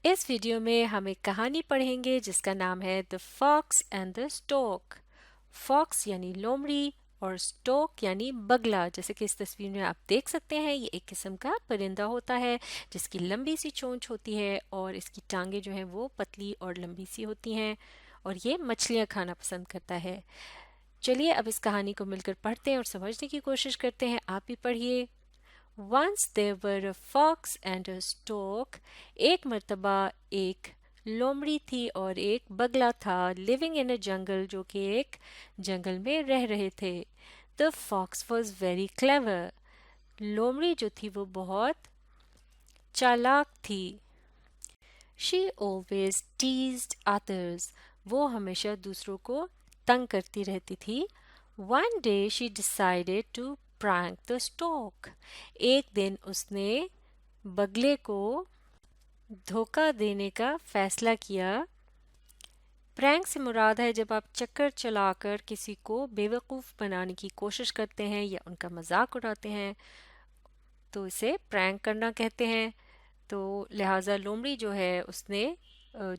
اس video میں ہم ایک کہانی پڑھیں گے جس کا نام ہے The Fox and the Stork۔ Fox یعنی لومڑی اور اسٹوک یعنی بگلا۔ جیسے کہ اس تصویر میں آپ دیکھ سکتے ہیں یہ ایک قسم کا پرندہ ہوتا ہے جس کی لمبی سی چونچ ہوتی ہے اور اس کی ٹانگیں جو ہیں وہ پتلی اور لمبی سی ہوتی ہیں اور یہ مچھلیاں کھانا پسند کرتا ہے۔ چلیے اب اس کہانی کو مل کر پڑھتے ہیں اور سمجھنے کی کوشش کرتے ہیں۔ آپ بھی پڑھیے۔ Once there were a fox and a stork۔ ایک مرتبہ ایک لومڑی تھی اور ایک بگلا تھا living in a jungle جو کہ ایک جنگل میں رہ رہے تھے۔ The fox was very clever۔ لومڑی جو تھی وہ بہت چالاک تھی۔ She always teased others۔ وہ ہمیشہ دوسروں کو تنگ کرتی رہتی تھی۔ One day she decided to prank the stork۔ ایک دن اس نے بگلے کو دھوکہ دینے کا فیصلہ کیا۔ پرینک سے مراد ہے جب آپ چکر چلا کر کسی کو بیوقوف بنانے کی کوشش کرتے ہیں یا ان کا مذاق اڑاتے ہیں تو اسے پرینک کرنا کہتے ہیں۔ تو لہٰذا لومڑی جو ہے اس نے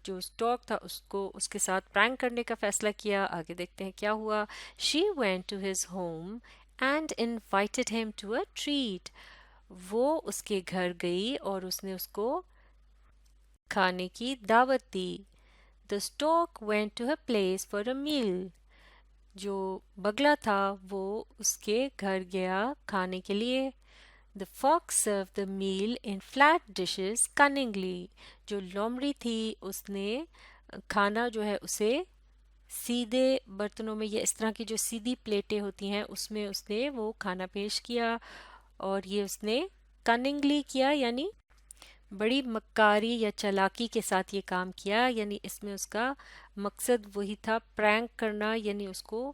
جو اسٹاک تھا اس کو اس کے ساتھ پرینک کرنے کا فیصلہ کیا۔ آگے دیکھتے ہیں کیا ہوا۔ She went to his home and invited him to a treat۔ وہ اس کے گھر گئی اور اس نے اس کو کھانے کی دعوت دی۔ The stork went to her place for a meal۔ جو بگلا تھا وہ اس کے گھر گیا کھانے کے لیے۔ The fox served the meal in flat dishes cunningly۔ جو لومڑی تھی اس نے کھانا جو ہے اسے سیدھے برتنوں میں یا اس طرح کی جو سیدھی پلیٹیں ہوتی ہیں اس میں اس نے وہ کھانا پیش کیا اور یہ اس نے کننگلی کیا یعنی بڑی مکاری یا چالاکی کے ساتھ یہ کام کیا، یعنی اس میں اس کا مقصد وہی تھا پرینک کرنا، یعنی اس کو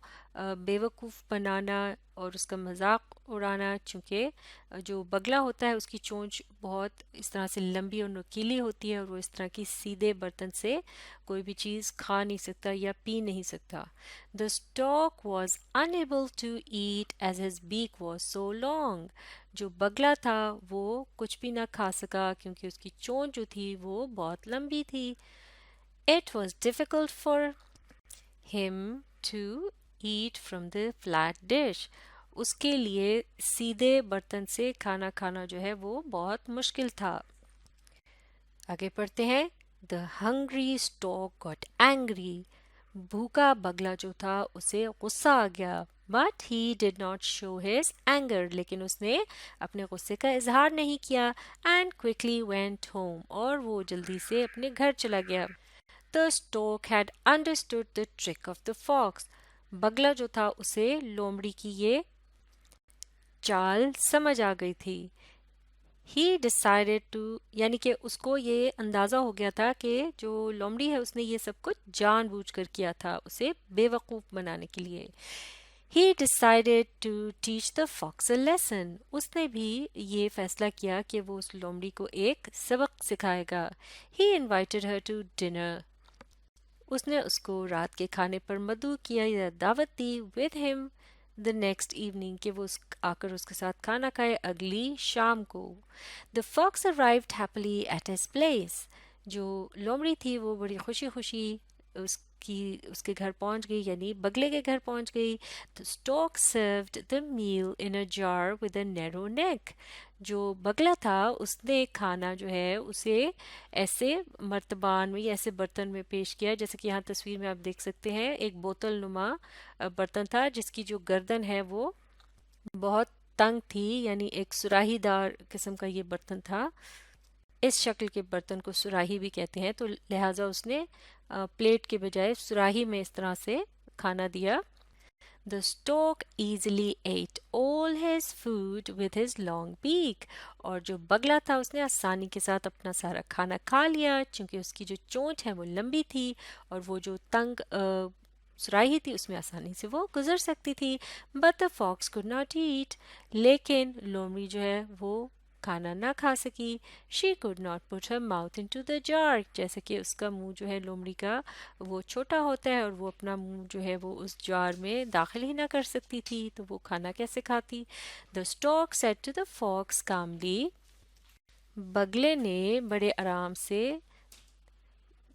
بیوقوف بنانا اور اس کا مذاق اڑانا۔ چونکہ جو بگلا ہوتا ہے اس کی چونچ بہت اس طرح سے لمبی اور نوکیلی ہوتی ہے اور وہ اس طرح کی سیدھے برتن سے کوئی بھی چیز کھا نہیں سکتا یا پی نہیں سکتا۔ The stork was unable to eat as his beak was so long۔ جو بگلا تھا وہ کچھ بھی نہ کھا سکا کیونکہ اس کی چونچ جو تھی وہ بہت لمبی تھی۔ It was difficult for him to eat from the flat dish۔ اس کے لیے سیدھے برتن سے کھانا کھانا جو ہے وہ بہت مشکل تھا۔ آگے پڑھتے ہیں۔ The hungry stork got angry۔ بھوکا بگلا جو تھا اسے غصہ آ گیا۔ But he did not show his anger۔ لیکن اس نے اپنے غصے کا اظہار نہیں کیا۔ And quickly went home۔ اور وہ جلدی سے اپنے گھر چلا گیا۔ The stork had understood the trick of the fox۔ بگلا جو تھا اسے لومڑی کی یہ چال سمجھ آ گئی تھی۔ He decided to یعنی کہ اس کو یہ اندازہ ہو گیا تھا کہ جو لومڑی ہے اس نے یہ سب کچھ جان بوجھ کر کیا تھا اسے بے وقوف بنانے کے لیے۔ He decided to teach the fox a lesson۔ اس نے بھی یہ فیصلہ کیا کہ وہ اس لومڑی کو ایک سبق سکھائے گا۔ He invited her to dinner۔ اس نے اس کو رات کے کھانے پر مدعو کیا یا دعوت دی with him the next evening کہ وہ آ کر اس کے ساتھ کھانا کھائے اگلی شام کو۔ The fox arrived happily at his place۔ جو لومڑی تھی وہ بڑی خوشی خوشی اس کے گھر پہنچ گئی یعنی بگلے کے گھر پہنچ گئی۔ The stork served the meal in a jar with a narrow neck۔ جو بگلا تھا اس نے کھانا جو ہے اسے ایسے مرتبان میں یا ایسے برتن میں پیش کیا جیسے کہ یہاں تصویر میں آپ دیکھ سکتے ہیں۔ ایک بوتل نما برتن تھا جس کی جو گردن ہے وہ بہت تنگ تھی، یعنی ایک سراہی دار قسم کا یہ برتن تھا۔ اس شکل کے برتن کو سراہی بھی کہتے ہیں، تو لہٰذا اس نے پلیٹ کے بجائے سراہی میں اس طرح سے کھانا دیا۔ The stork easily ate all his food with his long beak۔ اور جو بگلا تھا اس نے آسانی کے ساتھ اپنا سارا کھانا کھا لیا چونکہ اس کی جو چونچ ہے وہ لمبی تھی اور وہ جو تنگ سراہی تھی اس میں آسانی سے وہ گزر سکتی تھی۔ But the fox could not eat۔ لیکن لومڑی جو ہے وہ کھانا نہ کھا سکی۔ She could not put her mouth into the jar۔ جیسے کہ اس کا منہ جو ہے لومڑی کا وہ چھوٹا ہوتا ہے اور وہ اپنا منہ جو ہے وہ اس جار میں داخل ہی نہ کر سکتی تھی تو وہ کھانا کیسے کھاتی۔ The stork said to the fox calmly۔ بگلے نے بڑے آرام سے